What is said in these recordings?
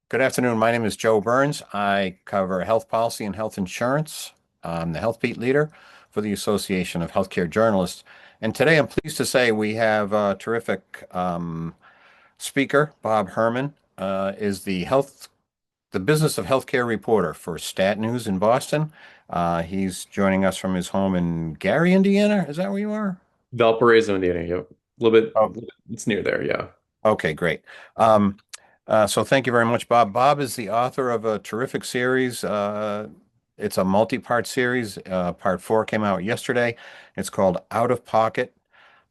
Good afternoon. My name is Joe Burns. I cover health policy and health insurance. I'm the Health Beat leader for the Association of Healthcare Journalists. And today I'm pleased to say we have a terrific speaker. Bob Herman is the business of healthcare reporter for Stat News in Boston. He's joining us from his home in Gary, Indiana. Is that where you are? Valparaiso, Indiana. Yep. Oh, It's near there. Yeah. okay, great. Um, so thank you very much, Bob. Bob is the author of a terrific series. It's a multi-part series. Part four came out yesterday. It's called Out of Pocket,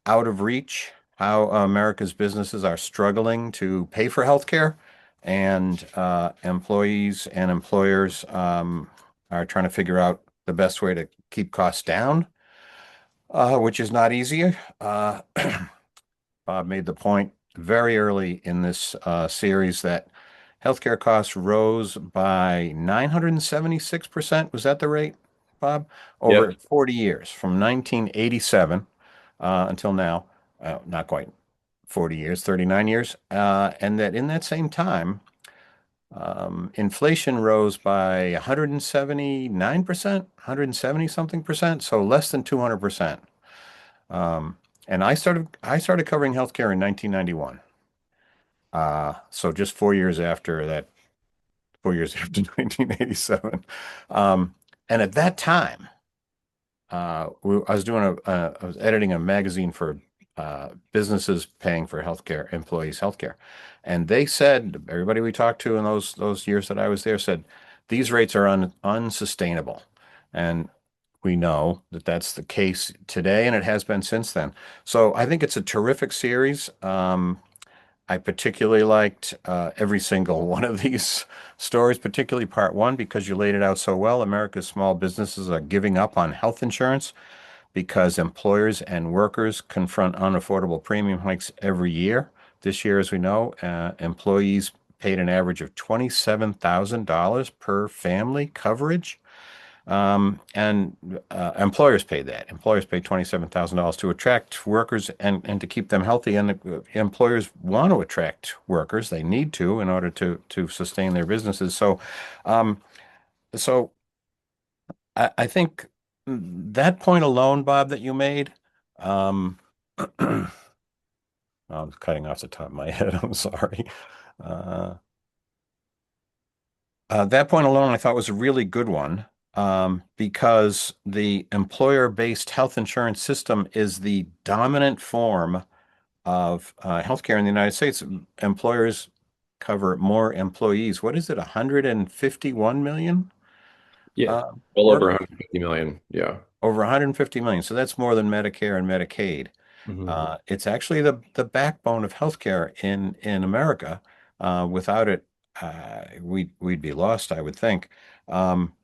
Out of Reach: How America's Businesses Are Struggling to Pay for Healthcare, and employees and employers are trying to figure out the best way to keep costs down, which is not easy. Bob made the point very early in this series that healthcare costs rose by 976%. Was that the rate, Bob? Over Yep. 40 years, from 1987 until now. Not quite 40 years, 39 years. And that in that same time, inflation rose by 179%, 170 something percent, so less than 200%. And I started covering healthcare in 1991. So just 4 years after that, 4 years after 1987. Um, and at that time, I was editing a magazine for businesses paying for healthcare, employees' healthcare. And they said, everybody we talked to in those years that I was there said, these rates are unsustainable. And we know that that's the case today, and it has been since then. So I think it's a terrific series. I particularly liked every single one of these stories, particularly part one, because you laid it out so well. America's small businesses are giving up on health insurance because employers and workers confront unaffordable premium hikes every year. This year, as we know, employees paid an average of $27,000 per family coverage. And employers pay that. Employers pay $27,000 to attract workers and to keep them healthy. And employers want to attract workers. They need to in order to sustain their businesses. Um, so I think that point alone, Bob, that you made, um, I'm cutting off the top of my head. I'm sorry. Uh, that point alone, I thought was a really good one, because the employer-based health insurance system is the dominant form of healthcare in the United States. Employers cover more employees. What is it, 151 million Yeah. uh, Well over workers? 150 million. Yeah. Over 150 million. So that's more than Medicare and Medicaid. Hmm. It's actually the backbone of healthcare in America. Without it, we'd be lost, I would think. Um,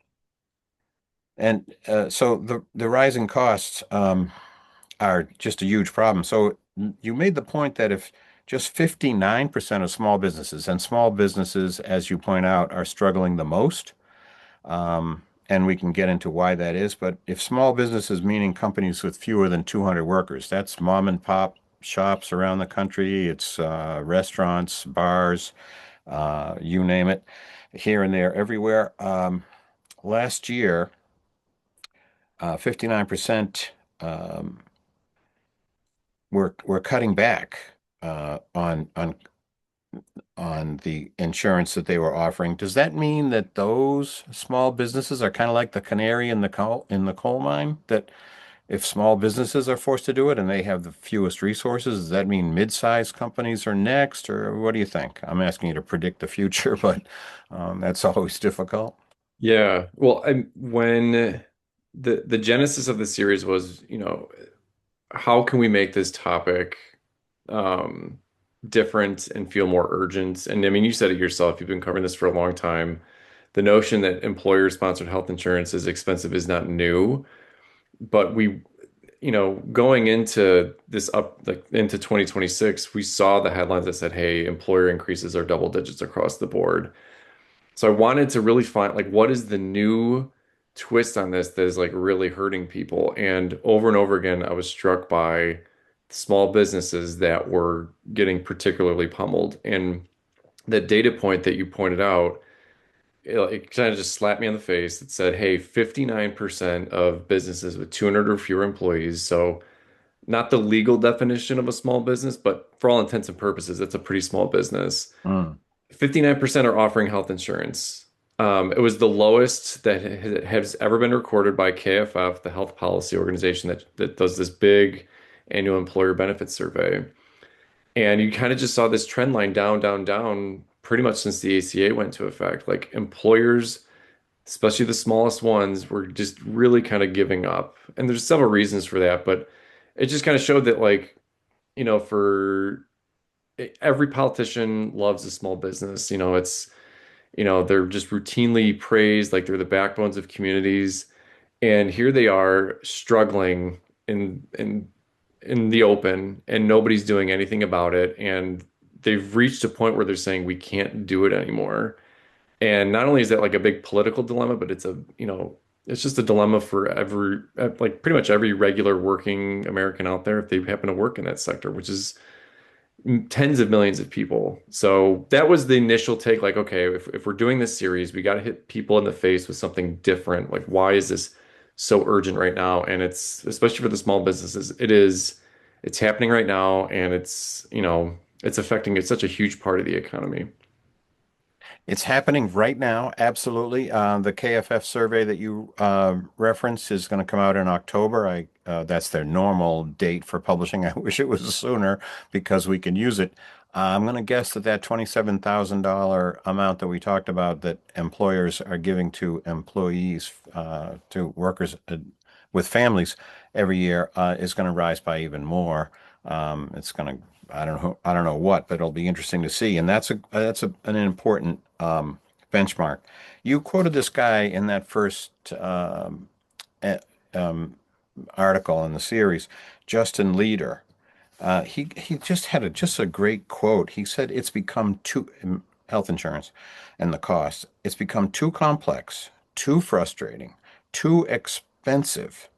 and so the rising costs are just a huge problem. So you made the point that if just 59% of small businesses, and small businesses, as you point out, are struggling the most, and we can get into why that is. But if small businesses, meaning companies with fewer than 200 workers, that's mom and pop shops around the country. It's restaurants, bars, you name it, here and there, everywhere. Last year, 59% were cutting back on the insurance that they were offering. Does that mean that those small businesses are kind of like the canary in the coal mine? That if small businesses are forced to do it and they have the fewest resources, does that mean mid-sized companies are next, or what do you think? I'm asking you to predict the future, but that's always difficult. Yeah. Well, when the genesis of the series was, how can we make this topic um different and feel more urgent? And I mean, you said it yourself, you've been covering this for a long time. The notion that employer-sponsored health insurance is expensive is not new, but going into this up like into 2026, we saw the headlines that said, hey, employer increases are double digits across the board. So I wanted to really find like what is the new twist on this that is like really hurting people. And over again, I was struck by small businesses that were getting particularly pummeled. And that data point that you pointed out, it kind of just slapped me on the face. It said, hey, 59% of businesses with 200 or fewer employees, so not the legal definition of a small business, but for all intents and purposes, it's a pretty small business. Mm. 59% are offering health insurance. It was the lowest that has ever been recorded by KFF, the health policy organization that does this big annual employer benefits survey. And you kind of just saw this trend line down, down, down pretty much since the ACA went into effect. Like employers, especially the smallest ones, were just really kind of giving up. And there's several reasons for that, but it just kind of showed that, like, for every politician loves a small business. They're just routinely praised like they're the backbones of communities. And here they are struggling in the open, and nobody's doing anything about it. And they've reached a point where they're saying we can't do it anymore. And not only is that like a big political dilemma, but it's just a dilemma for like pretty much every regular working American out there if they happen to work in that sector, which is tens of millions of people. So that was the initial take, like, okay, if we're doing this series, we got to hit people in the face with something different. Like, why is this so urgent right now? And it's especially for the small businesses, it's happening right now, and it's affecting it's such a huge part of the economy. It's happening right now, absolutely. The KFF survey that you referenced is going to come out in October. That's their normal date for publishing. I wish it was sooner because we can use it. I'm going to guess that that $27,000 amount that we talked about that employers are giving to employees, to workers with families every year, is going to rise by even more. It's going to I don't know what, but it'll be interesting to see. And an important benchmark. You quoted this guy in that first eh, um, article in the series, Justin Leader. He just had just a great quote. He said, "It's become too health insurance and the cost. It's become too complex, too frustrating, too expensive.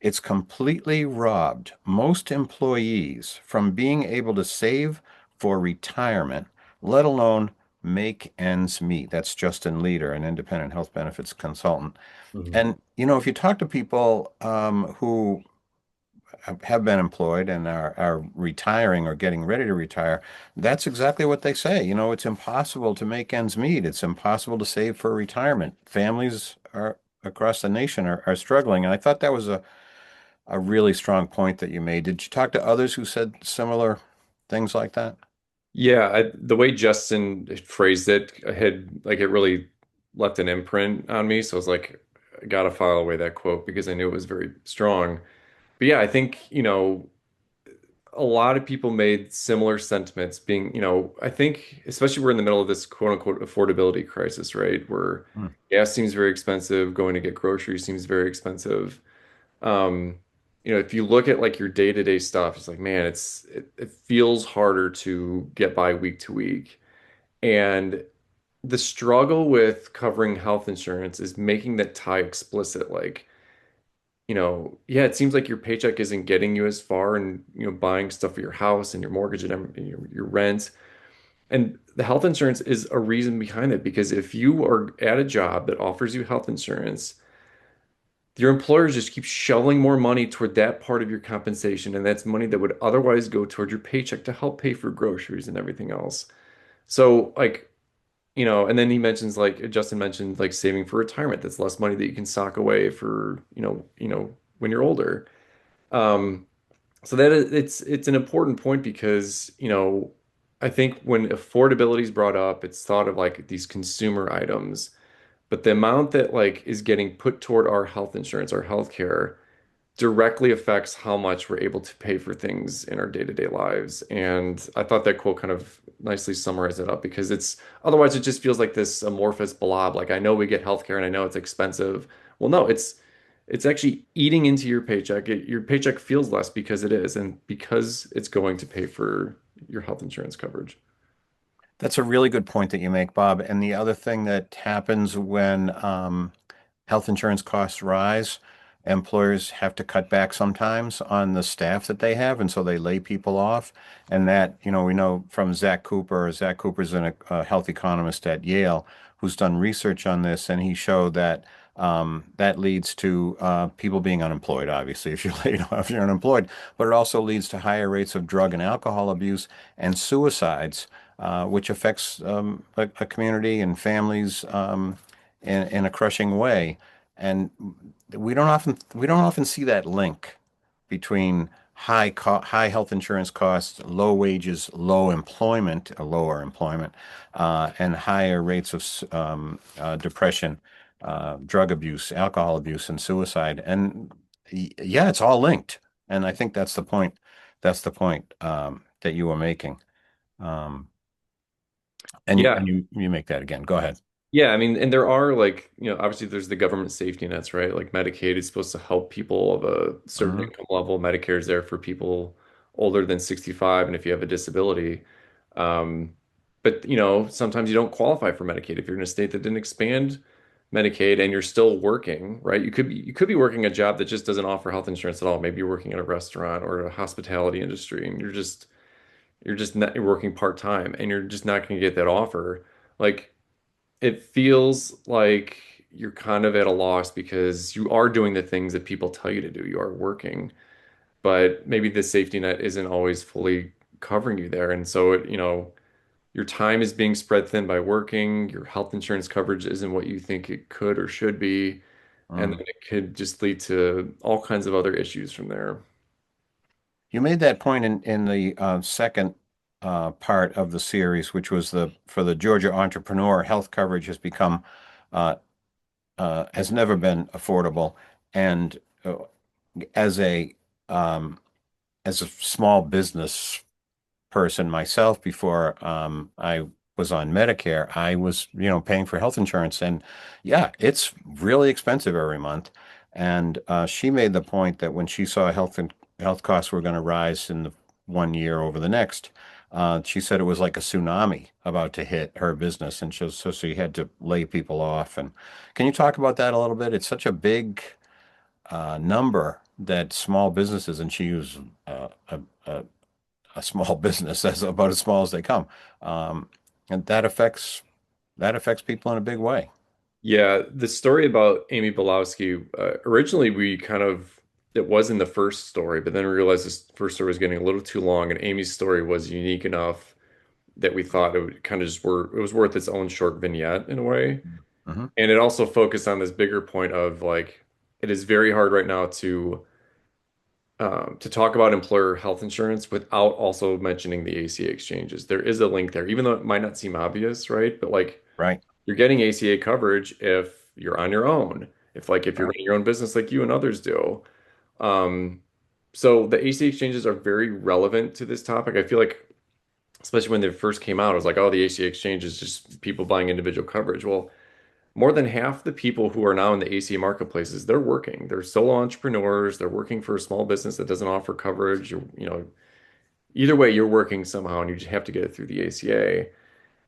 It's completely robbed most employees from being able to save for retirement, let alone make ends meet." That's Justin Leader, an independent health benefits consultant. Mhm. And, if you talk to people who have been employed and are retiring or getting ready to retire, that's exactly what they say. It's impossible to make ends meet. It's impossible to save for retirement. Families across the nation are struggling. And I thought that was a really strong point that you made. Did you talk to others who said similar things like that? Yeah, the way Justin phrased it had like it really left an imprint on me. So I was like, I gotta file away that quote because I knew it was very strong. But yeah, I think, a lot of people made similar sentiments being, I think especially we're in the middle of this quote unquote affordability crisis, right? Where Hmm. gas seems very expensive, going to get groceries seems very expensive. Um, if you look at like your day-to-day stuff, it's like, man, it feels harder to get by week to week. And the struggle with covering health insurance is making that tie explicit. Like, yeah, it seems like your paycheck isn't getting you as far and, buying stuff for your house and your mortgage and your rent. And the health insurance is a reason behind it because if you are at a job that offers you health insurance, your employers just keep shoveling more money toward that part of your compensation, and that's money that would otherwise go toward your paycheck to help pay for groceries and everything else. So, like, and then he mentions like Justin mentioned like saving for retirement. That's less money that you can sock away for, when you're older. Um, so that is, it's an important point because, I think when affordability is brought up, it's thought of like these consumer items, but the amount that like is getting put toward our health insurance, our health care, directly affects how much we're able to pay for things in our day-to-day lives. And I thought that quote kind of nicely summarized it up because it's otherwise it just feels like this amorphous blob. Like I know we get healthcare and I know it's expensive. Well, no, it's actually eating into your paycheck. Your paycheck feels less because it is, and because it's going to pay for your health insurance coverage. That's a really good point that you make, Bob. And the other thing that happens when health insurance costs rise, employers have to cut back sometimes on the staff that they have, and so they lay people off. And that, we know from Zach Cooper. Zach Cooper's a health economist at Yale who's done research on this, and he showed that that leads to people being unemployed, obviously, if you're laid off, you're unemployed, but it also leads to higher rates of drug and alcohol abuse and suicides, which affects a community and families in a crushing way. And we don't often see that link between high health insurance costs, low wages, lower employment, and higher rates of depression, drug abuse, alcohol abuse, and suicide. And yeah, it's all linked. And I think that's the point. That's the point that you were making. Um, and Yeah. you make that again. Go ahead. Yeah, I mean, and there are like, obviously there's the government safety nets, right? Like Medicaid is supposed to help people of a certain Hmm. income level. Medicare is there for people older than 65 and if you have a disability. Um, but sometimes you don't qualify for Medicaid if you're in a state that didn't expand Medicaid and you're still working, right? You could be working a job that just doesn't offer health insurance at all. Maybe you're working in a restaurant or a hospitality industry and you're just not you're working part-time and you're just not going to get that offer. Like it feels like you're kind of at a loss because you are doing the things that people tell you to do. You are working, but maybe the safety net isn't always fully covering you there. And so your time is being spread thin by working. Your health insurance coverage isn't what you think it could or should be. And then it could just lead to all kinds of other issues from there. You made that point in the second part of the series, which was the for the Georgia entrepreneur, health coverage uh, has never been affordable, and as a um, as a small business person myself before I was on Medicare, I was, paying for health insurance. And yeah, it's really expensive every month. And she made the point that when she saw health costs were going to rise in the one year over the next, she said it was like a tsunami about to hit her business. And so she had to lay people off. And can you talk about that a little bit? It's such a big number that small businesses, and she used a small business as about as small as they come. And that affects people in a big way. Yeah, the story about Amy Bilowski, originally it was in the first story, but then we realized this first story was getting a little too long, and Amy's story was unique enough that we thought it would kind of it was worth its own short vignette in a way. Hmm. And it also focused on this bigger point of like, it is very hard right now to talk about employer health insurance without also mentioning the ACA exchanges. There is a link there, even though it might not seem obvious, right? But like, Right, you're getting ACA coverage if you're on your own, if you're right. running your own business like you and others do. Um, so the ACA exchanges are very relevant to this topic. I feel like, especially when they first came out, it was like, oh, the ACA exchange is just people buying individual coverage. Well, more than half the people who are now in the ACA marketplaces, they're working. They're solo entrepreneurs. They're working for a small business that doesn't offer coverage. Either way, you're working somehow, and you just have to get it through the ACA.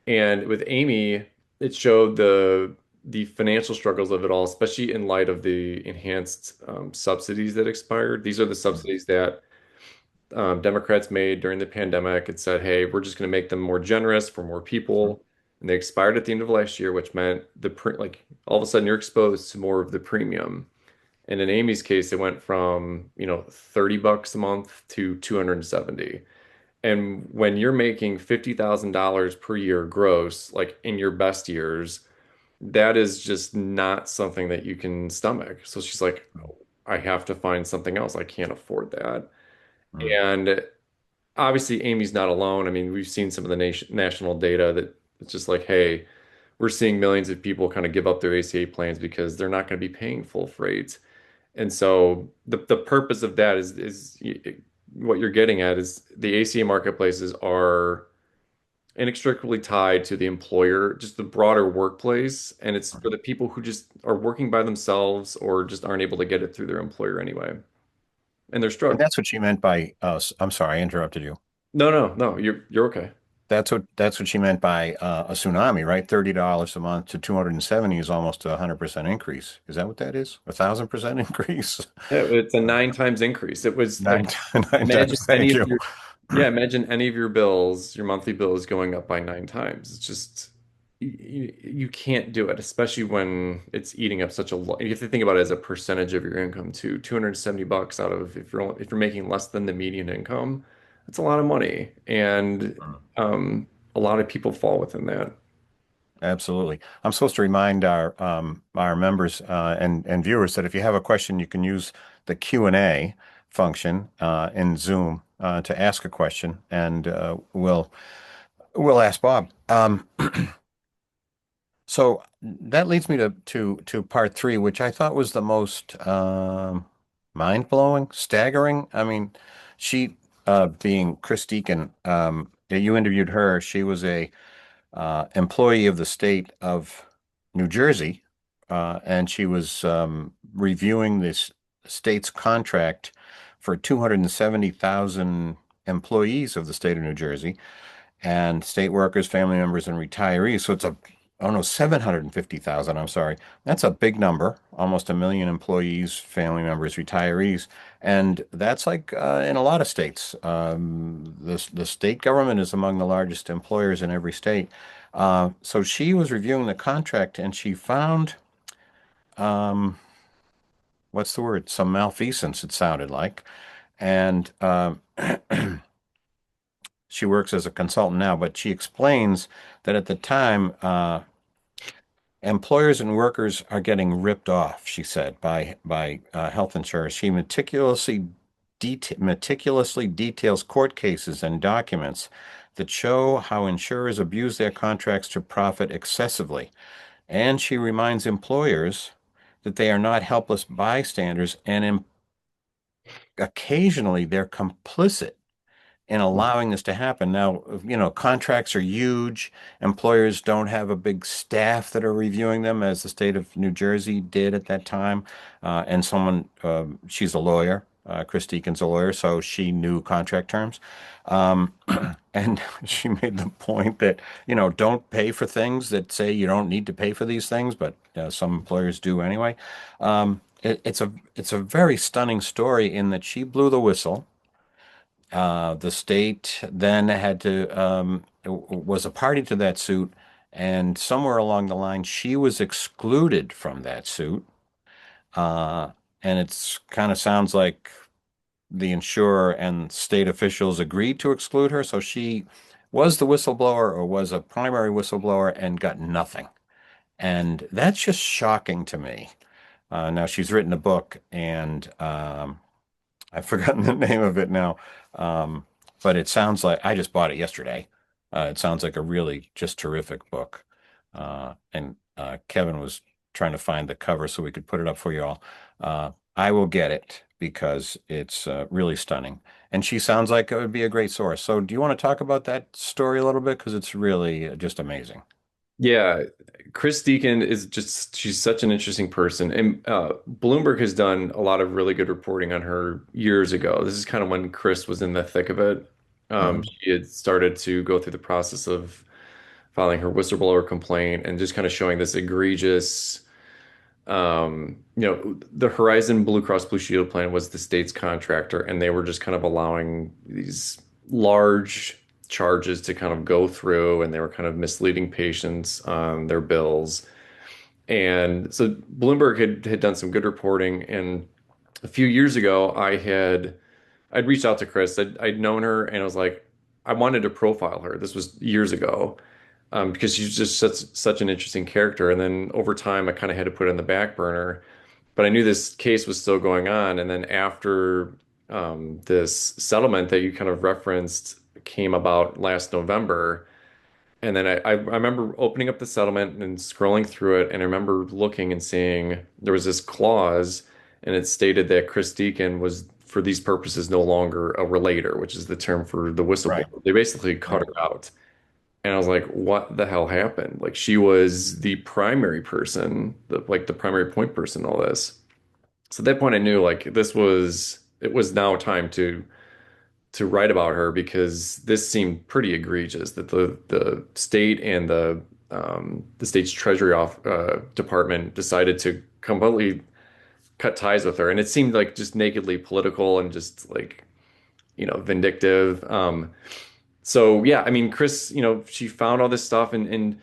And with Amy, it showed the financial struggles of it all, especially in light of the enhanced subsidies that expired. These are the subsidies that Democrats made during the pandemic. It said, hey, we're just going to make them more generous for more Mhm. people. And they expired at the end of last year, which meant like all of a sudden you're exposed to more of the premium. And in Amy's case, it went from, $30 a month to 270. And when you're making $50,000 per year gross, like in your best years, that is just not something that you can stomach. So she's like, I have to find something else. I can't afford that. Mm. And obviously, Amy's not alone. I mean, we've seen some of the national data that it's just like, hey, we're seeing millions of people kind of give up their ACA plans because they're not going to be paying full freight. And so the purpose of that is what you're getting at is the ACA marketplaces are inextricably tied to the employer, just the broader workplace, and it's for the people who just are working by themselves or just aren't able to get it through their employer anyway, and they're And struggling. that's what she meant by, I'm sorry, I interrupted you. No, no, no, you're okay. that's what she meant by a tsunami, right? $30 a month to 270 is almost a 100% increase. Is that what that is? 1,000% increase? Yeah, it's a 9 times increase. It was Nine, like, nine imagine times. any Thank of you. your, yeah, imagine any of your bills, your monthly bills going up by 9 times. It's just, you can't do it, especially when it's eating up such a lot. You have to think about it as a percentage of your income too. $270 out of, if you're making less than the median income, that's a lot of money. And a lot of people fall within that. Absolutely. I'm supposed to remind our members and viewers that if you have a question, you can use the Q&A function in Zoom to ask a question, and we'll ask Bob. So that leads me to part three, which I thought was the most mind-blowing, staggering. I mean, she being Chris Deacon, you interviewed her. She was a employee of the state of New Jersey, and she was reviewing this state's contract for 270,000 employees of the state of New Jersey and state workers, family members, and retirees. So it's oh no, 750,000. I'm sorry. That's a big number, almost a million employees, family members, retirees. And that's like in a lot of states. The state government is among the largest employers in every state. So she was reviewing the contract and she found, um, what's the word? Some malfeasance, it sounded like. And she works as a consultant now, but she explains that at the time, employers and workers are getting ripped off, she said, by health insurers. She meticulously details court cases and documents that show how insurers abuse their contracts to profit excessively. And she reminds employers that they are not helpless bystanders, and occasionally they're complicit in allowing this to happen. Now, contracts are huge. Employers don't have a big staff that are reviewing them, as the state of New Jersey did at that time. And she's a lawyer. Chris Deacon's a lawyer, so she knew contract terms. Um, and she made the point that, don't pay for things that say you don't need to pay for these things, but some employers do anyway. It's a very stunning story in that she blew the whistle. The state then was a party to that suit, and somewhere along the line, she was excluded from that suit. Uh, and it's kind of sounds like the insurer and state officials agreed to exclude her. So she was the whistleblower or was a primary whistleblower and got nothing. And that's just shocking to me. Now she's written a book and I've forgotten the name of it now. Um, but it sounds like I just bought it yesterday. It sounds like a really just terrific book. And Kevin was trying to find the cover so we could put it up for you all. I will get it because it's really stunning. And she sounds like it would be a great source. So, do you want to talk about that story a little bit? Because it's really just amazing. Yeah, Chris Deacon is just, she's such an interesting person. And Bloomberg has done a lot of really good reporting on her years ago. This is kind of when Chris was in the thick of it. Mhm. She had started to go through the process of filing her whistleblower complaint and just kind of showing this egregious, the Horizon Blue Cross Blue Shield plan was the state's contractor, and they were just kind of allowing these large charges to kind of go through, and they were kind of misleading patients on their bills. And so Bloomberg had done some good reporting, and a few years ago, I'd reached out to Chris. I'd known her, and I was like, I wanted to profile her. This was years ago, because she's just such an interesting character. And then over time, I kind of had to put it on the back burner. But I knew this case was still going on. And then after this settlement that you kind of referenced came about last November, and then I remember opening up the settlement and scrolling through it, and I remember looking and seeing there was this clause, and it stated that Chris Deacon was, for these purposes, no longer a relator, which is the term for the Right, whistleblower. They basically cut right. her out. And I was like, what the hell happened? Like she was the primary person, like the primary point person in all this. So at that point I knew like it was now time to write about her because this seemed pretty egregious that the state and the state's treasury department decided to completely cut ties with her, and it seemed like just nakedly political and just like vindictive. So yeah, I mean, Chris, she found all this stuff, and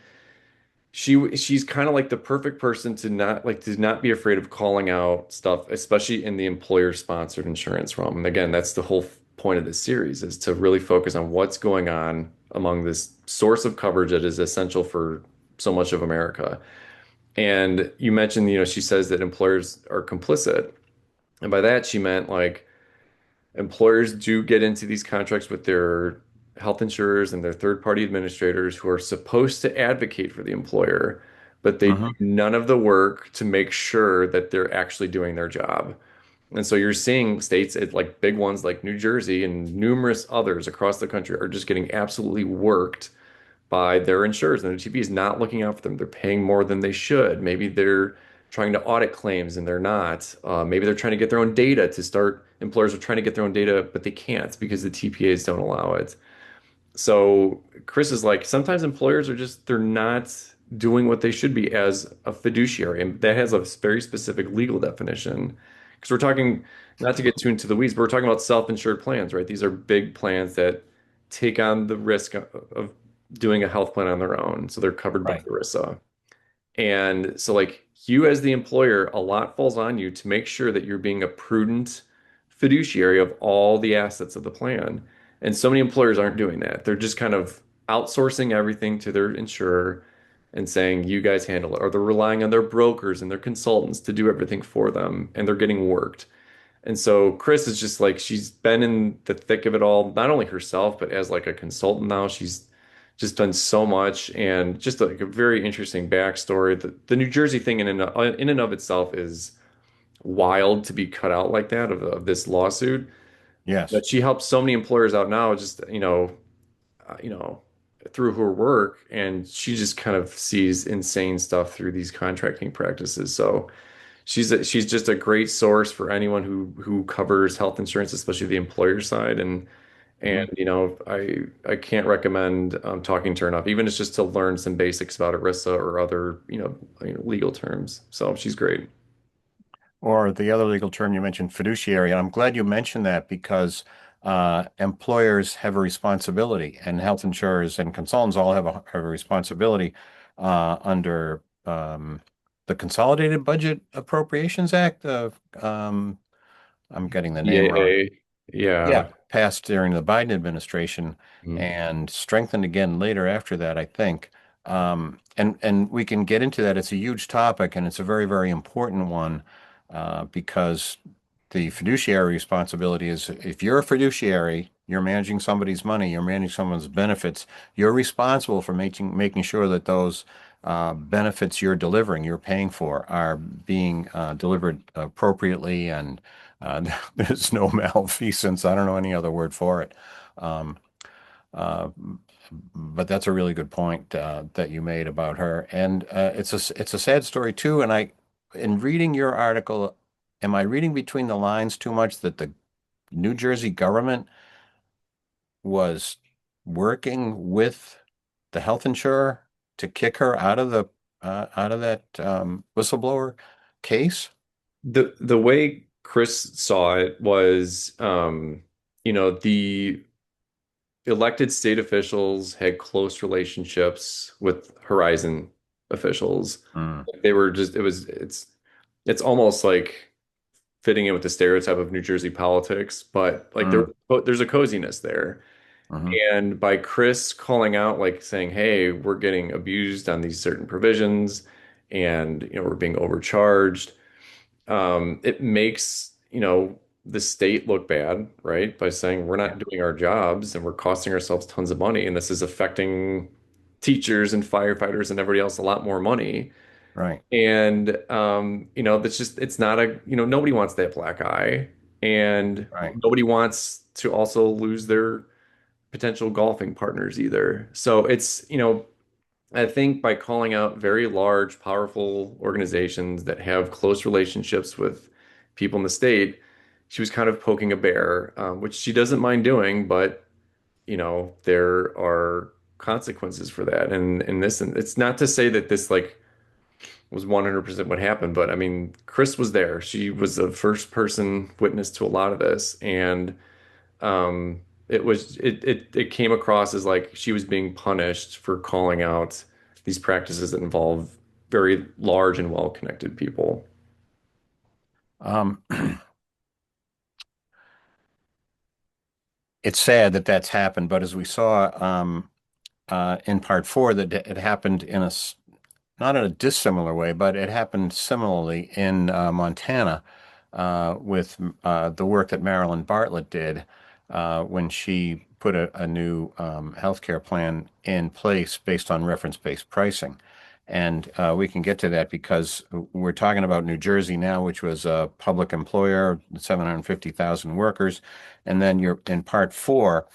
she's kind of like the perfect person to not be afraid of calling out stuff, especially in the employer-sponsored insurance realm. And again, that's the whole point of this series is to really focus on what's going on among this source of coverage that is essential for so much of America. And you mentioned, she says that employers are complicit. And by that, she meant like employers do get into these contracts with their health insurers and their third-party administrators who are supposed to advocate for the employer, but they do Hmm. none of the work to make sure that they're actually doing their job. And so you're seeing states like big ones like New Jersey and numerous others across the country are just getting absolutely worked by their insurers, and the TP is not looking out for them. They're paying more than they should. Maybe they're trying to audit claims and they're not. Maybe they're trying to get their own data to start. Employers are trying to get their own data, but they can't because the TPAs don't allow it. So Chris is like, sometimes employers are just, they're not doing what they should be as a fiduciary. And that has a very specific legal definition. Because we're talking, not to get too into the weeds, but we're talking about self-insured plans, right? These are big plans that take on the risk of doing a health plan on their own. So they're covered by Right. ERISA. And so, like, you as the employer, a lot falls on you to make sure that you're being a prudent fiduciary of all the assets of the plan. And so many employers aren't doing that. They're just kind of outsourcing everything to their insurer and saying, you guys handle it. Or they're relying on their brokers and their consultants to do everything for them, and they're getting worked. And so Chris is just like she's been in the thick of it all, not only herself, but as like a consultant now. She's just done so much and just like a very interesting backstory. The New Jersey thing in and of itself is wild to be cut out like that of this lawsuit. Yes. But she helps so many employers out now, just you know, through her work, and she just kind of sees insane stuff through these contracting practices. So she's just a great source for anyone who covers health insurance, especially the employer side. And Mhm. I can't recommend talking to her enough, even if it's just to learn some basics about ERISA or other legal terms. So she's great. Or the other legal term you mentioned, fiduciary. And I'm glad you mentioned that because employers have a responsibility, and health insurers and consultants all have a responsibility under the Consolidated Budget Appropriations Act. I'm getting the name wrong. EAA, Yeah, yeah. passed during the Biden administration Mhm. and strengthened again later after that, I think. And we can get into that. It's a huge topic and it's a very, very important one because the fiduciary responsibility is if you're a fiduciary, you're managing somebody's money, you're managing someone's benefits, you're responsible for making sure that those benefits you're delivering, you're paying for, are being delivered appropriately and there's no malfeasance. I don't know any other word for it. Um, uh, but that's a really good point that you made about her, and it's a sad story too. And in reading your article, am I reading between the lines too much that the New Jersey government was working with the health insurer to kick her out of that whistleblower case? The way Chris saw it was, the elected state officials had close relationships with Horizon officials. Mm, They were just, it's almost like fitting in with the stereotype of New Jersey politics, but like mm, there's a coziness there. mhm. And by Chris calling out, like saying, hey, we're getting abused on these certain provisions and, we're being overcharged, it makes, the state look bad, right? By saying we're Yeah, not doing our jobs and we're costing ourselves tons of money. And this is affecting teachers and firefighters and everybody else a lot more money. right, And that's just it's not nobody wants that black eye, and right. nobody wants to also lose their potential golfing partners either. So it's, I think by calling out very large, powerful organizations that have close relationships with people in the state, she was kind of poking a bear, which she doesn't mind doing, but there are consequences for that. And it's not to say that this like was 100% what happened, but I mean, Chris was there. She was the first person witness to a lot of this, and it came across as like she was being punished for calling out these practices that involve very large and well-connected people. Um, it's sad that that's happened, but as we saw in part four, that it happened not in a dissimilar way, but it happened similarly in Montana with the work that Marilyn Bartlett did when she put a new healthcare plan in place based on reference-based pricing. And we can get to that because we're talking about New Jersey now, which was a public employer, 750,000 workers. And then you're in part four,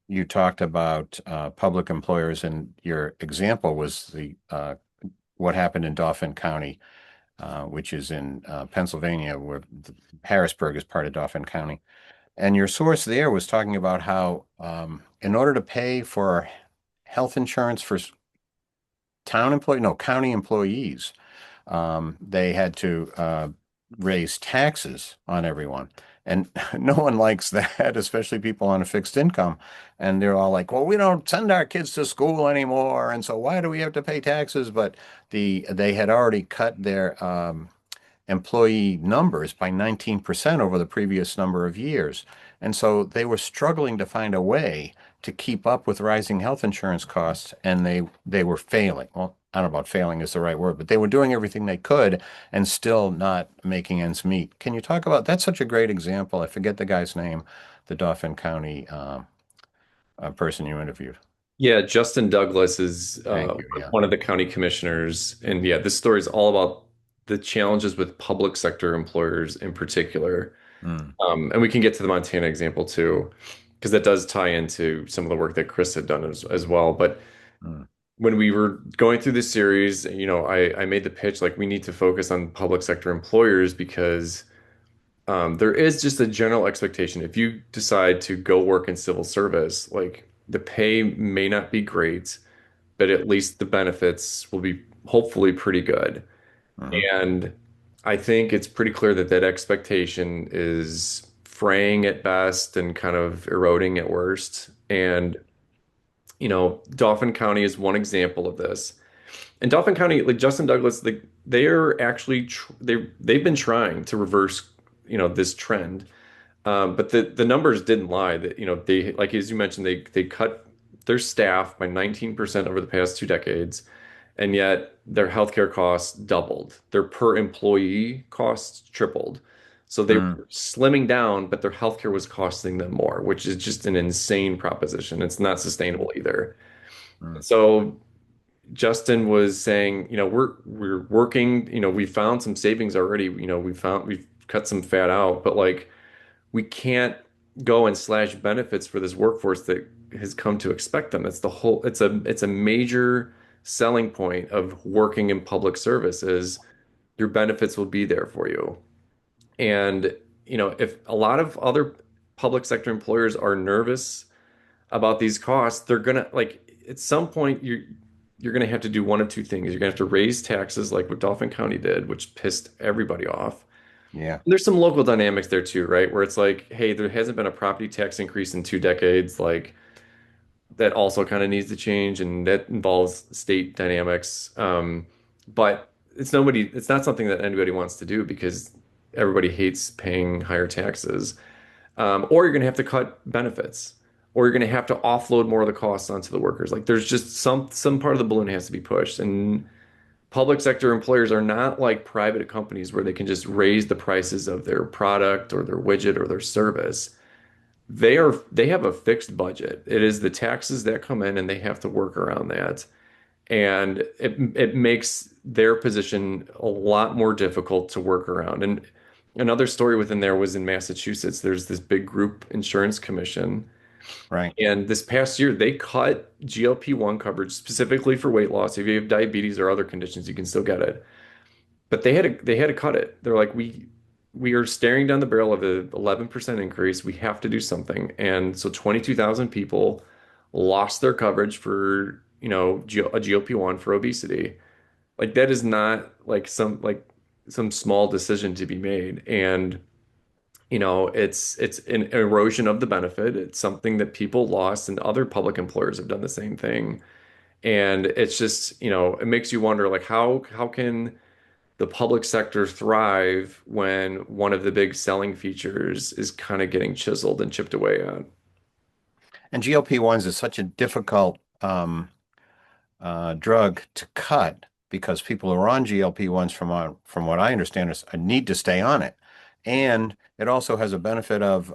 you talked about public employers, and your example was the what happened in Dauphin County, which is in Pennsylvania, where Harrisburg is part of Dauphin County. And your source there was talking about how, in order to pay for health insurance for county employees, they had to raise taxes on everyone. And no one likes that, especially people on a fixed income. And they're all like, well, we don't send our kids to school anymore. And so why do we have to pay taxes? But they had already cut their employee numbers by 19% over the previous number of years. And so they were struggling to find a way to keep up with rising health insurance costs, and they were failing. Well, I don't know about failing is the right word, but they were doing everything they could and still not making ends meet. Can you talk about that's such a great example? I forget the guy's name, the Dauphin County person you interviewed. Yeah, Justin Douglas is Thank you. Yeah. one of the county commissioners. And yeah, this story is all about the challenges with public sector employers in particular. Mm, And we can get to the Montana example too, because that does tie into some of the work that Chris had done as well. But mm, when we were going through this series, I made the pitch like we need to focus on public sector employers because there is just a general expectation. If you decide to go work in civil service, like the pay may not be great, but at least the benefits will be hopefully pretty good. mhm. And I think it's pretty clear that that expectation is fraying at best and kind of eroding at worst. And, Dauphin County is one example of this. And Dauphin County, like Justin Douglas, like they are actually they've been trying to reverse, this trend. But the numbers didn't lie. That they like as you mentioned, they cut their staff by 19% over the past 2 decades, and yet their healthcare costs doubled. Their per employee costs tripled. So they Mm, were slimming down, but their healthcare was costing them more, which is just an insane proposition. It's not sustainable either. mm, So Justin was saying, we're working, we found some savings already. We've cut some fat out, but like we can't go and slash benefits for this workforce that has come to expect them. It's a major selling point of working in public service is your benefits will be there for you. And, if a lot of other public sector employers are nervous about these costs, they're gonna like at some point you're gonna have to do one of two things. You're gonna have to raise taxes like what Dauphin County did, which pissed everybody off. yeah. There's some local dynamics there too, right? Where it's like, hey, there hasn't been a property tax increase in 2 decades. Like that also kind of needs to change, and that involves state dynamics. But it's not something that anybody wants to do because everybody hates paying higher taxes. Or you're going to have to cut benefits, or you're going to have to offload more of the costs onto the workers. Like there's just some part of the balloon has to be pushed, and public sector employers are not like private companies where they can just raise the prices of their product or their widget or their service. They have a fixed budget. It is the taxes that come in and they have to work around that. And it makes their position a lot more difficult to work around. And another story within there was in Massachusetts. There's this big group insurance commission. Right. And this past year, they cut GLP-1 coverage specifically for weight loss. If you have diabetes or other conditions, you can still get it. But they had to cut it. They're like, we are staring down the barrel of an 11% increase. We have to do something. And so 22,000 people lost their coverage for, a GLP-1 for obesity. Like that is not some small decision to be made. And it's an erosion of the benefit. It's something that people lost, and other public employers have done the same thing. And it's just, it makes you wonder, like, how can the public sector thrive when one of the big selling features is kind of getting chiseled and chipped away at? And GLP-1s is such a difficult drug to cut because people who are on GLP-1s, from what I understand, need to stay on it. And it also has a benefit of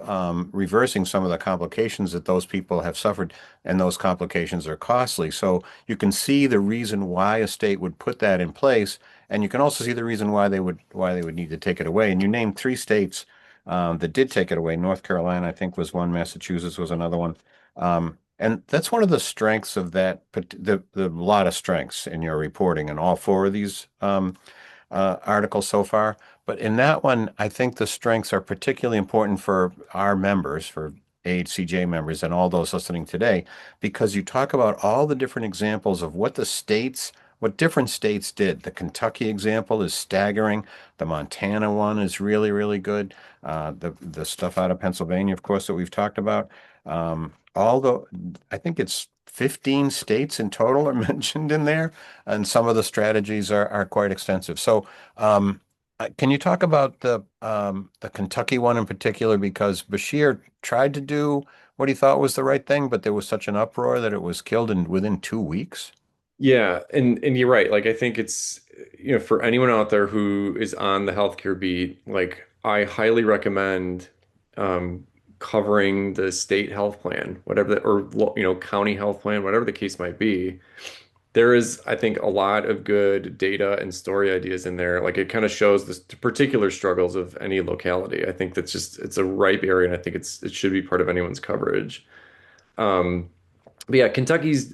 reversing some of the complications that those people have suffered, and those complications are costly. So you can see the reason why a state would put that in place, and you can also see the reason why they would need to take it away. And you named three states that did take it away. North Carolina, I think, was one. Massachusetts was another one. And that's one of the strengths of that, the lot of strengths in your reporting and all four of these articles so far. But in that one, I think the strengths are particularly important for our members, for AHCJ members, and all those listening today, because you talk about all the different examples of what different states did. The Kentucky example is staggering. The Montana one is really, really good. The stuff out of Pennsylvania, of course, that we've talked about. Although I think it's 15 states in total are mentioned in there, and some of the strategies are quite extensive. So, can you talk about the Kentucky one in particular? Because Bashir tried to do what he thought was the right thing, but there was such an uproar that it was killed within 2 weeks. Yeah, and you're right. Like I think it's, for anyone out there who is on the healthcare beat, like I highly recommend um covering the state health plan, whatever or county health plan, whatever the case might be. There is, I think, a lot of good data and story ideas in there. Like it kind of shows the particular struggles of any locality. I think it's a ripe area, and I think it should be part of anyone's coverage. Um, but yeah, Kentucky's,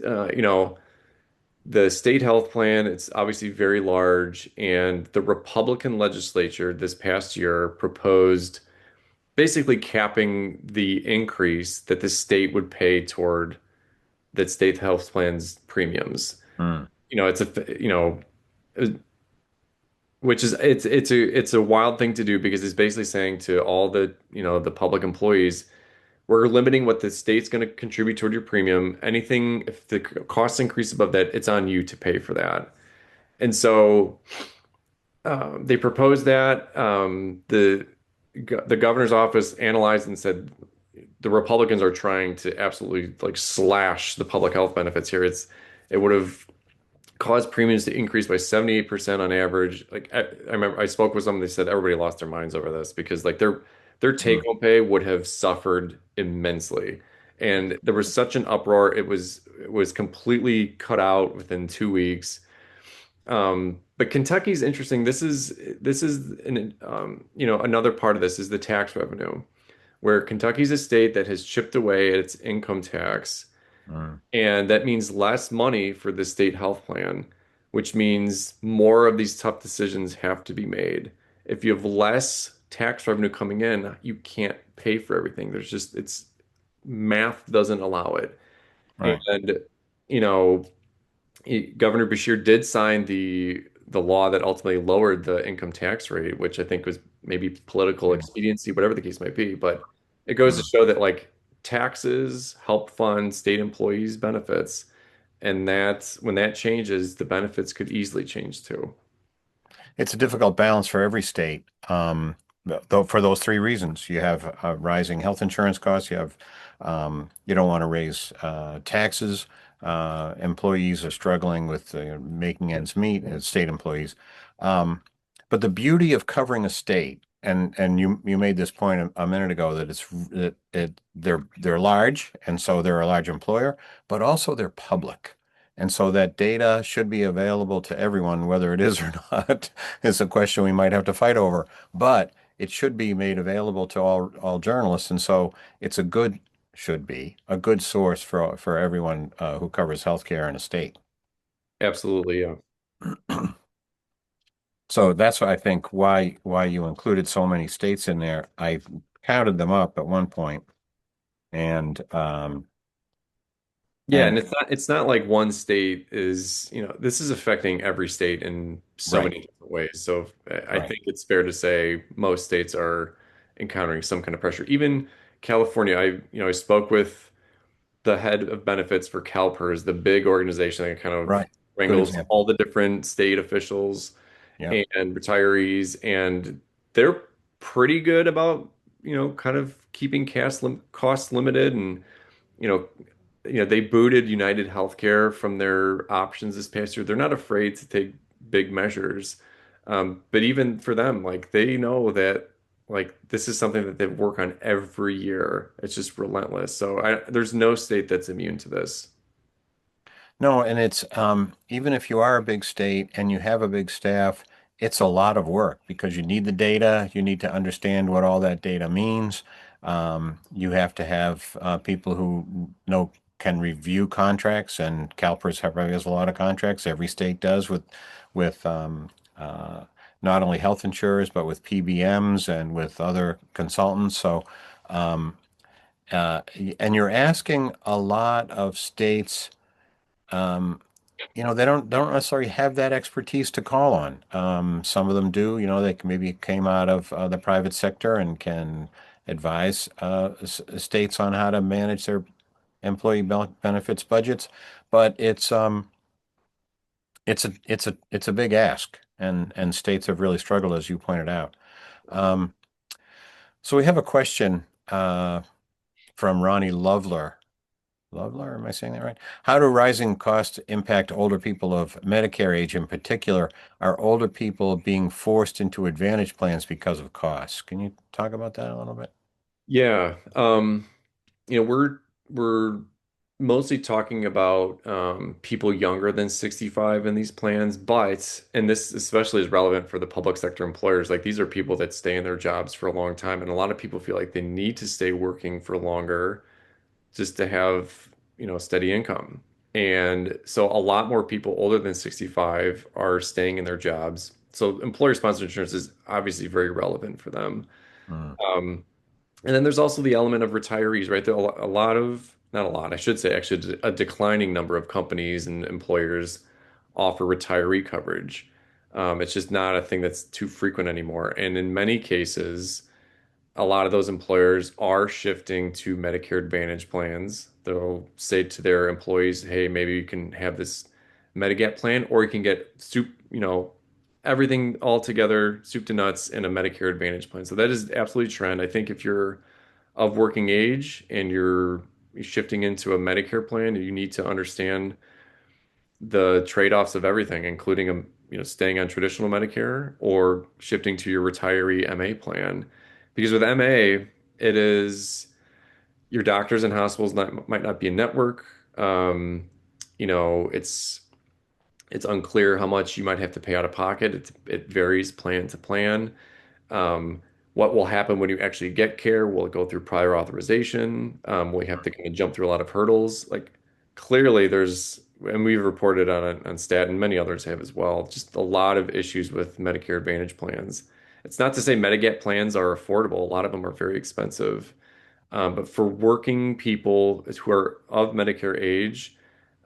the state health plan, it's obviously very large, and the Republican legislature this past year proposed basically capping the increase that the state would pay toward that state health plan's premiums. Hmm. It's which is it's a wild thing to do because it's basically saying to all the public employees, we're limiting what the state's going to contribute toward your premium. Anything, if the costs increase above that, it's on you to pay for that. And so they proposed that. The governor's office analyzed and said the Republicans are trying to absolutely like slash the public health benefits here. It would have caused premiums to increase by 78% on average. Like I remember I spoke with someone, they said everybody lost their minds over this because like their Hmm. take-home pay would have suffered immensely. And there was such an uproar. It was completely cut out within 2 weeks. But Kentucky's interesting. This is another part of this is the tax revenue, where Kentucky's a state that has chipped away at its income tax, Hmm. and that means less money for the state health plan, which means more of these tough decisions have to be made. If you have less tax revenue coming in, you can't pay for everything. It's math doesn't allow it. Right. And, you know, Governor Bashir did sign the law that ultimately lowered the income tax rate, which I think was maybe political expediency, whatever the case might be. But it goes to Hmm. show that like taxes help fund state employees' benefits, and that's when that changes, the benefits could easily change too. It's a difficult balance for every state. Though for those three reasons, you have rising health insurance costs. You don't want to raise taxes. Employees are struggling with making ends meet as state employees. Um, but the beauty of covering a state, and you made this point a minute ago that they're large, and so they're a large employer, but also they're public. And so that data should be available to everyone, whether it is or not, is a question we might have to fight over. But it should be made available to all journalists, and so it's should be a good source for everyone who covers healthcare in a state. Absolutely, yeah. So that's why I think why you included so many states in there. I counted them up at one point, and Yeah, and and it's not like one state is, this is affecting every state in so right, many different ways. So I right, think it's fair to say most states are encountering some kind of pressure. Even California, I spoke with the head of benefits for CalPERS, the big organization that kind of right. Good wrangles example. all the different state officials Yeah. and retirees, and they're pretty good about, kind of keeping costs limited, and you know, they booted United Healthcare from their options this past year. They're not afraid to take big measures. But even for them, like they know that like this is something that they work on every year. It's just relentless. So there's no state that's immune to this. No, and it's even if you are a big state and you have a big staff, it's a lot of work because you need the data, you need to understand what all that data means. You have to have people who know can review contracts, and CalPERS has a lot of contracts. Every state does with uh, not only health insurers but with PBMs and with other consultants. So, um, uh, and you're asking a lot of states. Um, they don't necessarily have that expertise to call on. Some of them do. They maybe came out of the private sector and can advise states on how to manage their employee benefits budgets. But it's a big ask, and states have really struggled, as you pointed out. Um, so we have a question from Ronnie Lovler. Lovler, am I saying that right? How do rising costs impact older people of Medicare age in particular? Are older people being forced into advantage plans because of costs? Can you talk about that a little bit? Yeah. We're mostly talking about people younger than 65 in these plans, but and this especially is relevant for the public sector employers. Like these are people that stay in their jobs for a long time, and a lot of people feel like they need to stay working for longer just to have, steady income. And so a lot more people older than 65 are staying in their jobs. So employer-sponsored insurance is obviously very relevant for them. Hmm. Um, and then there's also the element of retirees, right? There are a lot of, not a lot, I should say, actually, a declining number of companies and employers offer retiree coverage. It's just not a thing that's too frequent anymore. And in many cases, a lot of those employers are shifting to Medicare Advantage plans. They'll say to their employees, hey, maybe you can have this Medigap plan, or you can get everything all together, soup to nuts, in a Medicare Advantage plan. So that is absolutely a trend. I think if you're of working age and you're shifting into a Medicare plan, you need to understand the trade-offs of everything, including staying on traditional Medicare or shifting to your retiree MA plan. Because with MA, it is your doctors and hospitals might not be a network. Um, it's unclear how much you might have to pay out of pocket. It varies plan to plan. Um, what will happen when you actually get care? Will it go through prior authorization? Will you have to kind of jump through a lot of hurdles? Like clearly and we've reported on Stat and many others have as well, just a lot of issues with Medicare Advantage plans. It's not to say Medigap plans are affordable. A lot of them are very expensive. But for working people who are of Medicare age,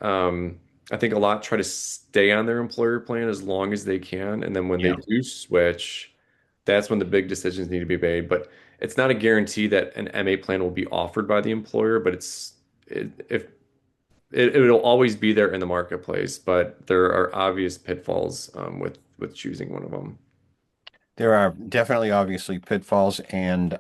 um, I think a lot try to stay on their employer plan as long as they can. And then when they Yeah. do switch, that's when the big decisions need to be made. But it's not a guarantee that an MA plan will be offered by the employer, but if it'll always be there in the marketplace. But there are obvious pitfalls with choosing one of them. There are definitely obviously pitfalls, and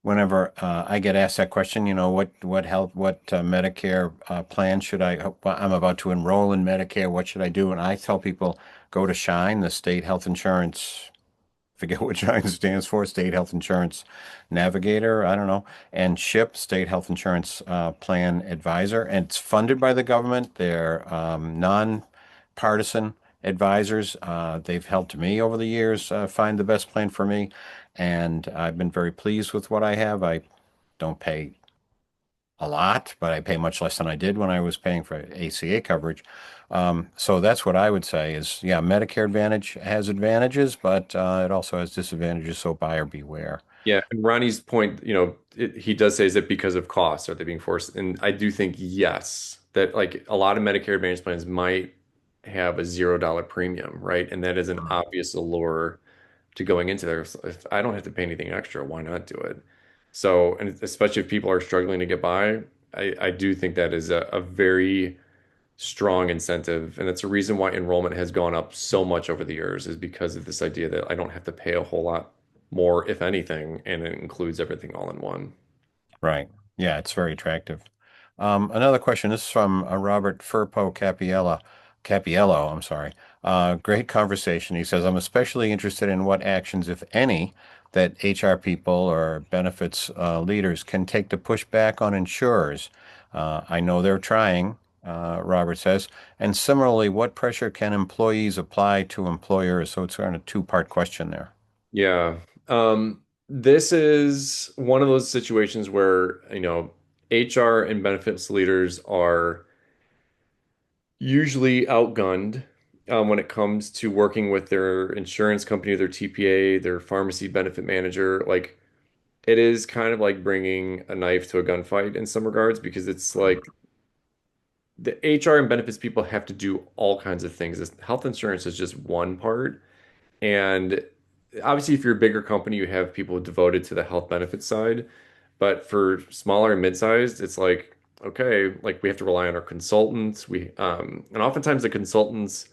whenever I get asked that question, what Medicare plan should well, I'm about to enroll in Medicare, what should I do? And I tell people go to Shine, the state health insurance, forget what Shine stands for, State Health Insurance Navigator, I don't know, and SHIP, State Health Insurance Plan Advisor. And it's funded by the government. They're non-partisan advisors. They've helped me over the years find the best plan for me, and I've been very pleased with what I have. I don't pay a lot, but I pay much less than I did when I was paying for ACA coverage. So that's what I would say is, yeah, Medicare Advantage has advantages, but it also has disadvantages. So buyer beware. Yeah, and Ronnie's point, he does say, is it because of cost? Are they being forced? And I do think yes, that like a lot of Medicare Advantage plans might have a $0 premium, right? And that is an Mm. obvious allure to going into there. If I don't have to pay anything extra, why not do it? So, and especially if people are struggling to get by, I do think that is a very strong incentive. And that's a reason why enrollment has gone up so much over the years, is because of this idea that I don't have to pay a whole lot more, if anything, and it includes everything all in one. Right. Yeah, it's very attractive. Another question. This is from Robert Firpo Capiello, I'm sorry. Great conversation. He says, I'm especially interested in what actions, if any, that HR people or benefits leaders can take to push back on insurers. I know they're trying, Robert says. And similarly, what pressure can employees apply to employers? So it's kind of a two-part question there. Yeah. This is one of those situations where, HR and benefits leaders are usually outgunned when it comes to working with their insurance company, their TPA, their pharmacy benefit manager. Like, it is kind of like bringing a knife to a gunfight in some regards, because it's Mhm. like the HR and benefits people have to do all kinds of things. Health insurance is just one part. And obviously, if you're a bigger company, you have people devoted to the health benefits side. But for smaller and mid-sized, it's like, okay, like we have to rely on our consultants. And oftentimes the consultants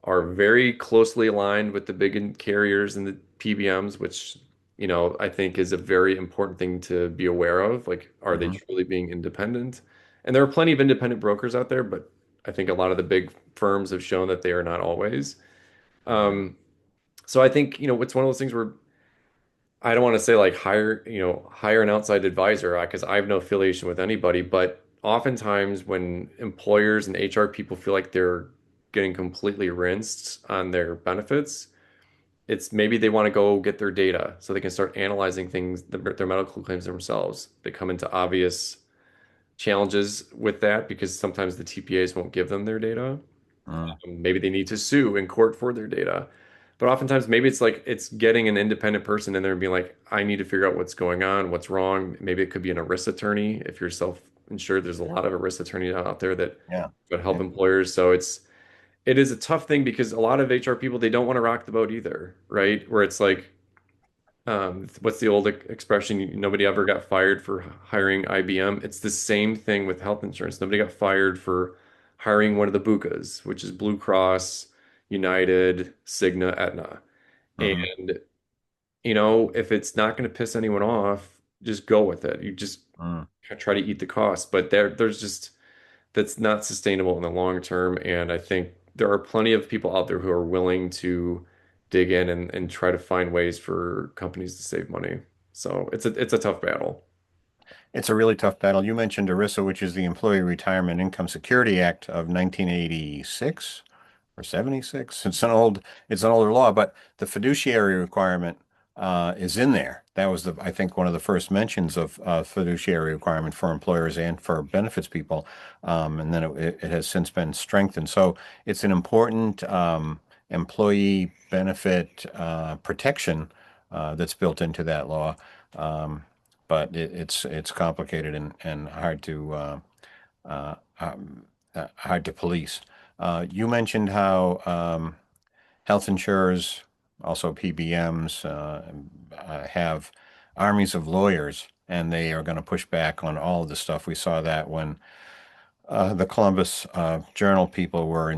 are very closely aligned with the big carriers and the PBMs, which, I think is a very important thing to be aware of. Like, are they Mhm. truly being independent? And there are plenty of independent brokers out there, but I think a lot of the big firms have shown that they are not always. Um, so I think, it's one of those things where I don't want to say like hire an outside advisor, because I have no affiliation with anybody, but oftentimes when employers and HR people feel like they're getting completely rinsed on their benefits, it's maybe they want to go get their data so they can start analyzing things, their medical claims themselves. They come into obvious challenges with that because sometimes the TPAs won't give them their data. Mm. Maybe they need to sue in court for their data. But oftentimes, maybe it's like it's getting an independent person in there and being like, I need to figure out what's going on, what's wrong. Maybe it could be an ERISA attorney. If you're self-insured, there's a lot of ERISA attorneys out there that Yeah. would help Yeah. employers. So it is a tough thing because a lot of HR people, they don't want to rock the boat either, right? Where it's like, what's the old expression? Nobody ever got fired for hiring IBM. It's the same thing with health insurance. Nobody got fired for hiring one of the BUCAs, which is Blue Cross, United, Cigna, Aetna. Hmm. And, if it's not going to piss anyone off, just go with it. You just Mm. try to eat the cost. But there's just that's not sustainable in the long term. And I think there are plenty of people out there who are willing to dig in and try to find ways for companies to save money. So it's a tough battle. It's a really tough battle. You mentioned ERISA, which is the Employee Retirement Income Security Act of 1986 or 76. It's an older law, but the fiduciary requirement is in there. That was I think, one of the first mentions of fiduciary requirement for employers and for benefits people. And then it has since been strengthened. So it's an important employee benefit protection that's built into that law. Um, but it's complicated and uh, um, hard to police. You mentioned how health insurers, also PBMs, have armies of lawyers, and they are going to push back on all of the stuff. We saw that when the Columbus Journal people were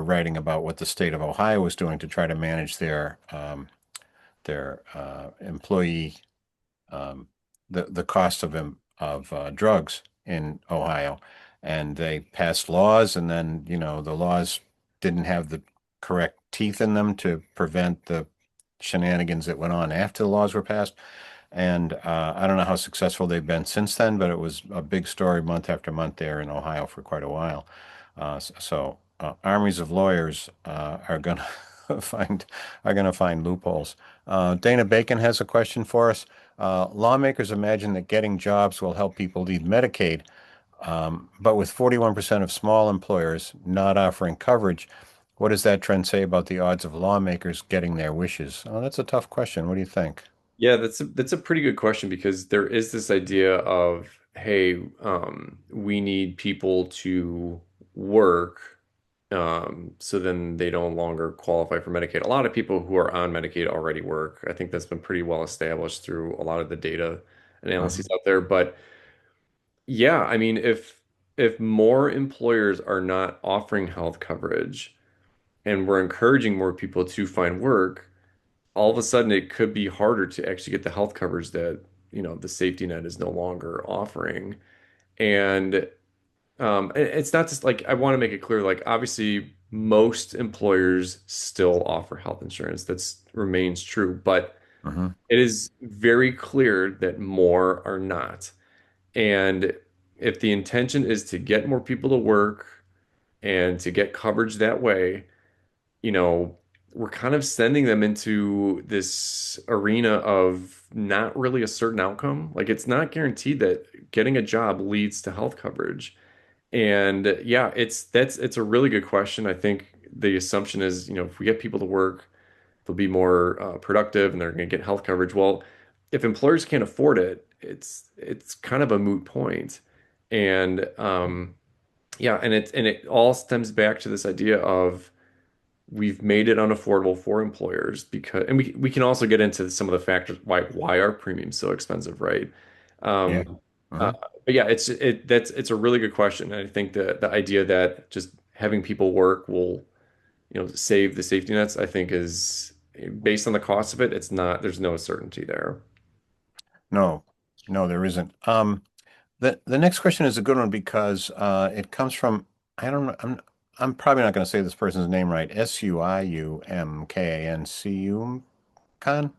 writing about what the state of Ohio was doing to try to manage their employee um, the cost of drugs in Ohio, and they passed laws, and then the laws didn't have the correct teeth in them to prevent the shenanigans that went on after the laws were passed. And I don't know how successful they've been since then, but it was a big story month after month there in Ohio for quite a while. Armies of lawyers are gonna find are gonna find loopholes. Dana Bacon has a question for us. Lawmakers imagine that getting jobs will help people leave Medicaid, but with 41% of small employers not offering coverage, what does that trend say about the odds of lawmakers getting their wishes? Oh, that's a tough question. What do you think? Yeah, that's a pretty good question because there is this idea of, hey, we need people to work, so then they no longer qualify for Medicaid. A lot of people who are on Medicaid already work. I think that's been pretty well established through a lot of the data analyses Hmm. out there. But yeah, I mean, if more employers are not offering health coverage and we're encouraging more people to find work, all of a sudden it could be harder to actually get the health coverage that, the safety net is no longer offering. And it's not just like I want to make it clear, like obviously most employers still offer health insurance. That's remains true, but Hmm. it is very clear that more are not. And if the intention is to get more people to work and to get coverage that way, you know, we're kind of sending them into this arena of not really a certain outcome. Like it's not guaranteed that getting a job leads to health coverage. And yeah, it's a really good question. I think the assumption is, if we get people to work, they'll be more productive and they're going to get health coverage. Well, if employers can't afford it, it's kind of a moot point. And yeah, and it all stems back to this idea of we've made it unaffordable for employers because, and we can also get into some of the factors why our premium's so expensive, right? Yeah. Um, uh, Hmm. but yeah, it's a really good question. And I think the idea that just having people work will, save the safety nets, I think is based on the cost of it, it's not, there's no certainty there. No, no, there isn't. The next question is a good one because it comes from I don't know I'm probably not going to say this person's name right. Siumkancu. Con.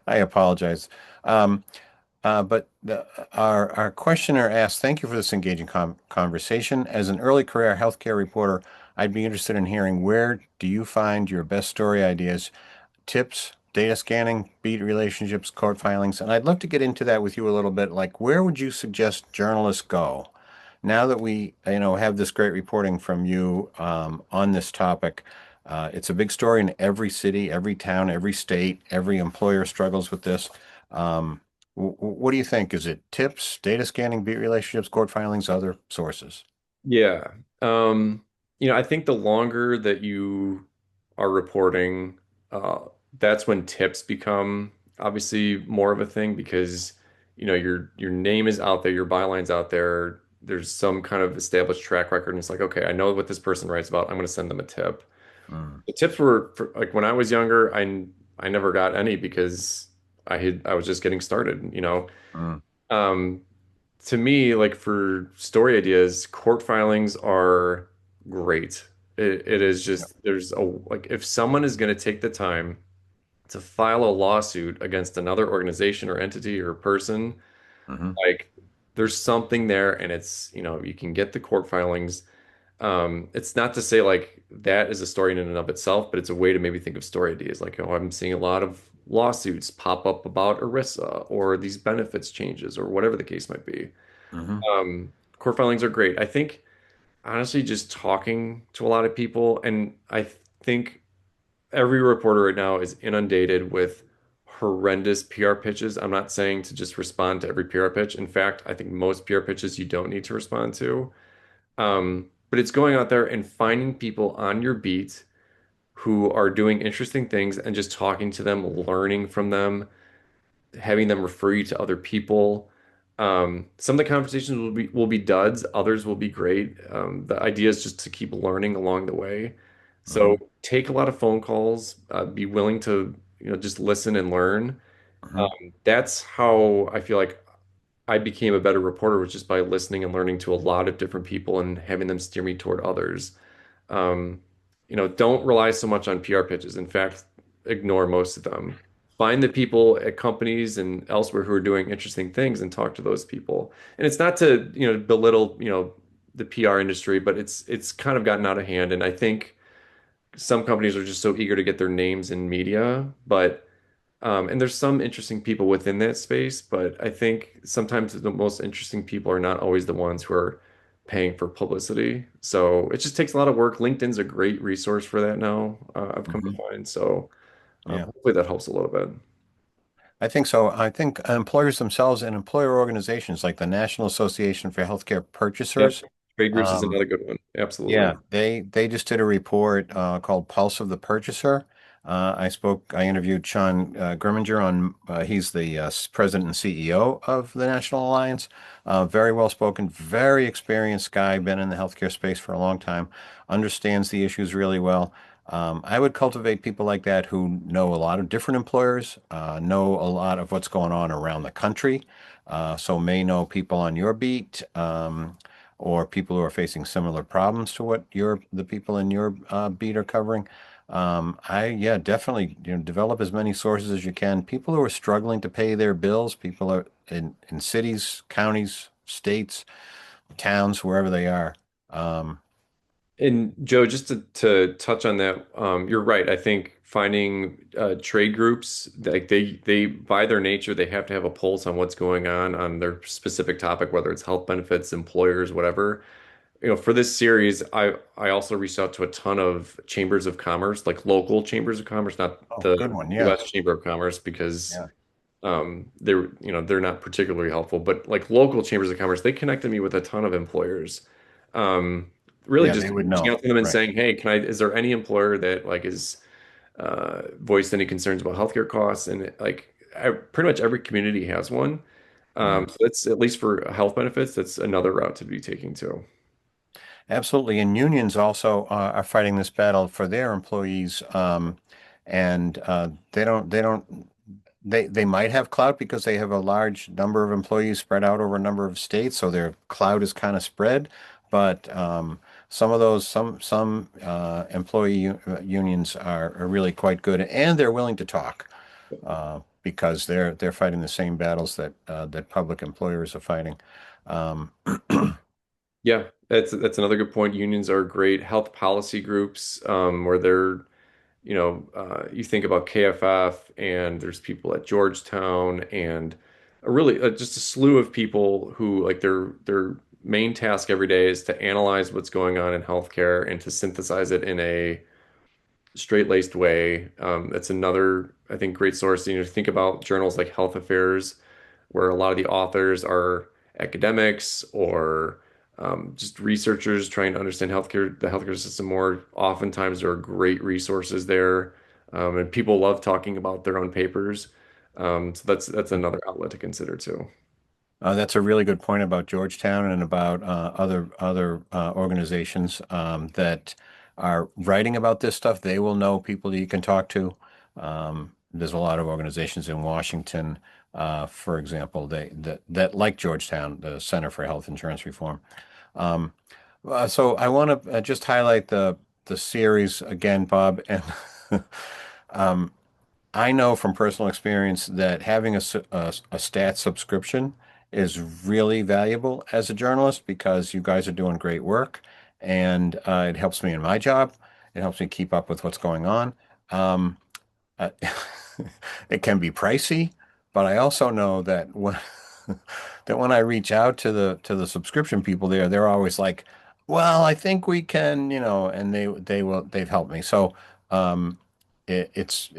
I apologize. Um, but our questioner asked, "Thank you for this engaging conversation. As an early career healthcare reporter, I'd be interested in hearing where do you find your best story ideas, tips, data scanning, beat relationships, court filings, and I'd love to get into that with you a little bit. Like, where would you suggest journalists go now that we, have this great reporting from you on this topic? It's a big story in every city, every town, every state. Every employer struggles with this. What do you think? Is it tips, data scanning, beat relationships, court filings, other sources? Yeah. I think the longer that you are reporting, uh, that's when tips become obviously more of a thing because, your name is out there, your byline's out there, there's some kind of established track record, and it's like, okay, I know what this person writes about, I'm going to send them a tip. Mm, The tips were for, like when I was younger, I never got any because I was just getting started. mm, Um, to me, like for story ideas, court filings are great. It is yeah. just there's a like if someone is going to take the time to file a lawsuit against another organization or entity or person, Hmm. like there's something there, and it's you can get the court filings. It's not to say like that is a story in and of itself, but it's a way to maybe think of story ideas. Like, oh, I'm seeing a lot of lawsuits pop up about ERISA or these benefits changes or whatever the case might be. Hmm. Court filings are great. I think honestly, just talking to a lot of people, and I think every reporter right now is inundated with horrendous PR pitches. I'm not saying to just respond to every PR pitch. In fact, I think most PR pitches you don't need to respond to. But it's going out there and finding people on your beat who are doing interesting things and just talking to them, learning from them, having them refer you to other people. Some of the conversations will be duds, others will be great. The idea is just to keep learning along the way. So Hmm. take a lot of phone calls, be willing to, just listen and learn. Hmm. That's how I feel like I became a better reporter, was just by listening and learning to a lot of different people and having them steer me toward others. Um, don't rely so much on PR pitches. In fact, ignore most of them. Find the people at companies and elsewhere who are doing interesting things and talk to those people. And it's not to, belittle, the PR industry, but it's kind of gotten out of hand. And I think some companies are just so eager to get their names in media, but And there's some interesting people within that space, but I think sometimes the most interesting people are not always the ones who are paying for publicity. So it just takes a lot of work. LinkedIn's a great resource for that now, I've come to Mhm. find. So Yeah. hopefully that helps a little bit. I think so. I think employers themselves and employer organizations like the National Association for Healthcare Yep. Purchasers, Trade groups is um, another good one. Absolutely. yeah, they just did a report called Pulse of the Purchaser. I interviewed Sean Grimminger on, he's the president and CEO of the National Alliance. Very well spoken, very experienced guy, been in the healthcare space for a long time, understands the issues really well. I would cultivate people like that who know a lot of different employers, know a lot of what's going on around the country, so may know people on your beat. Or people who are facing similar problems to what the people in your beat are covering. Yeah, definitely, develop as many sources as you can. People who are struggling to pay their bills, people are in cities, counties, states, towns, wherever they are. Um, And Joe, just to touch on that, you're right. I think finding trade groups, like they by their nature, they have to have a pulse on what's going on their specific topic, whether it's health benefits, employers, whatever. For this series, I also reached out to a ton of chambers of commerce, like local chambers of commerce, not oh, the good one. Yeah. U.S. Chamber of Commerce, because Yeah. they're not particularly helpful, but like local chambers of commerce, they connected me with a ton of employers. Um, really Yeah, just they would reaching know. out to them and Right. saying, hey, is there any employer that like is voiced any concerns about healthcare costs? And like pretty much every community has one. Mhm. So that's at least for health benefits, that's another route to be taking too. Absolutely. And unions also are fighting this battle for their employees. And they might have clout because they have a large number of employees spread out over a number of states, so their clout is kind of spread. But some employee unions are really quite good, and they're willing to talk because they're fighting the same battles that public employers are fighting. Um, Yeah, that's another good point. Unions are great health policy groups where they're, you think about KFF and there's people at Georgetown and just a slew of people who like their main task every day is to analyze what's going on in healthcare and to synthesize it in a straight-laced way. That's another, I think, great source. Think about journals like Health Affairs, where a lot of the authors are academics or just researchers trying to understand the healthcare system more. Oftentimes, there are great resources there, and people love talking about their own papers. So that's another outlet to consider too. That's a really good point about Georgetown and about other organizations that are writing about this stuff. They will know people that you can talk to. There's a lot of organizations in Washington, for example, that like Georgetown, the Center for Health Insurance Reform. Um, so I want to just highlight the series again, Bob, and um, I know from personal experience that having a stat subscription is really valuable as a journalist because you guys are doing great work and it helps me in my job. It helps me keep up with what's going on. Um, uh, it can be pricey, but I also know that that when I reach out to the subscription people there, they're always like, "Well, I think we can," and they've helped me. So it's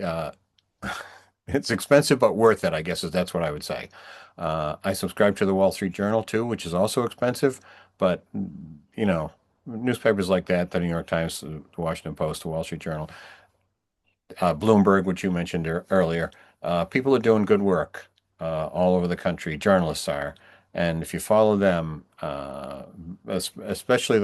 it's expensive but worth it, I guess that's what I would say. I subscribe to the Wall Street Journal too, which is also expensive, but newspapers like that, the New York Times, the Washington Post, the Wall Street Journal, Bloomberg, which you mentioned earlier. People are doing good work all over the country. Journalists are, and if you follow them, especially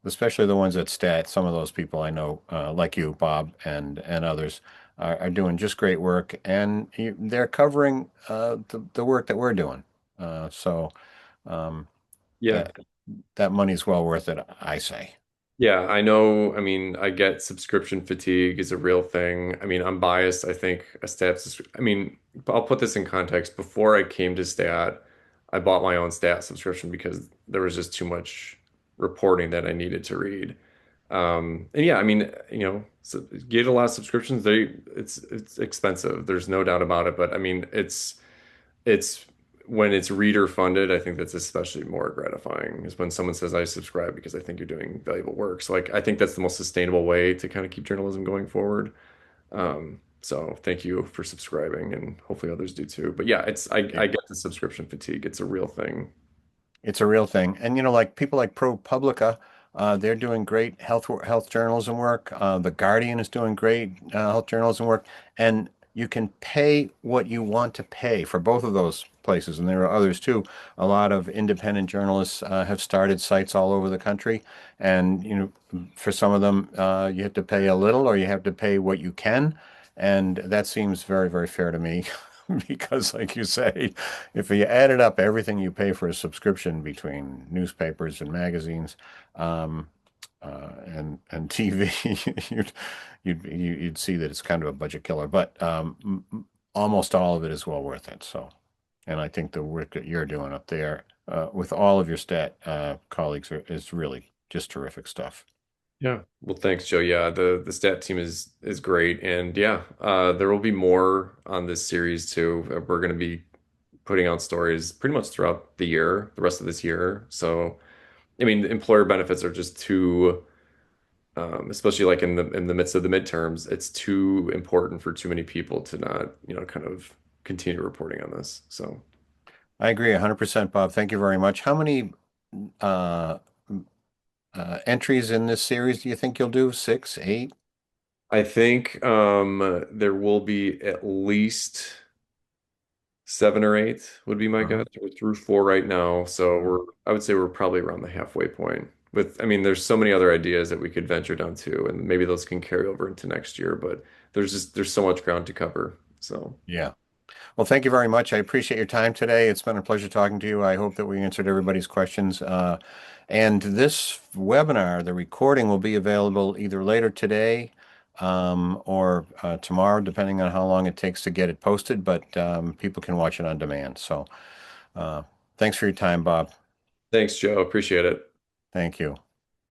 especially the ones at Stat, some of those people I know, like you, Bob, and others, are doing just great work, and they're covering the work that we're doing. So um, Yeah. that that money's well worth it, I say. Yeah, I know. I mean, I get subscription fatigue is a real thing. I mean, I'm biased. I think a I mean, I'll put this in context. Before I came to Stat, I bought my own Stat subscription because there was just too much reporting that I needed to read. And yeah, I mean, so get a lot of subscriptions. It's expensive. There's no doubt about it. But I mean, it's when it's reader funded, I think that's especially more gratifying is when someone says, I subscribe because I think you're doing valuable work. So like I think that's the most sustainable way to kind of keep journalism going forward. So thank you for subscribing and hopefully others do too. But yeah, I get the subscription fatigue. It's a real thing. It's a real thing. And like people like ProPublica, they're doing great health journalism work. The Guardian is doing great health journalism work, and you can pay what you want to pay for both of those places. And there are others too. A lot of independent journalists have started sites all over the country, and for some of them, you have to pay a little, or you have to pay what you can, and that seems very, very fair to me. Because, like you say, if you added up everything you pay for a subscription between newspapers and magazines, um, and TV, you'd see that it's kind of a budget killer. But almost all of it is well worth it. So, and I think the work that you're doing up there with all of your stat colleagues is really just terrific stuff. Yeah. Well, thanks, Joe. Yeah, the stat team is great, and yeah, there will be more on this series too. We're going to be putting out stories pretty much throughout the year, the rest of this year. So, I mean, employer benefits are just too, especially like in the midst of the midterms, it's too important for too many people to not, kind of continue reporting on this. So, I agree 100%, Bob. Thank you very much. How many uh, entries in this series do you think you'll do? Six, eight? I think there will be at least 7 or 8 would be my Uh-huh. guess. We're through 4 right now, so Uh-huh. I would say we're probably around the halfway point. I mean, there's so many other ideas that we could venture down to, and maybe those can carry over into next year, but there's so much ground to cover. So Yeah. Well, thank you very much. I appreciate your time today. It's been a pleasure talking to you. I hope that we answered everybody's questions. And this webinar, the recording will be available either later today or tomorrow, depending on how long it takes to get it posted, but people can watch it on demand. So uh, thanks for your time, Bob. thanks, Joe. Appreciate it. Thank you.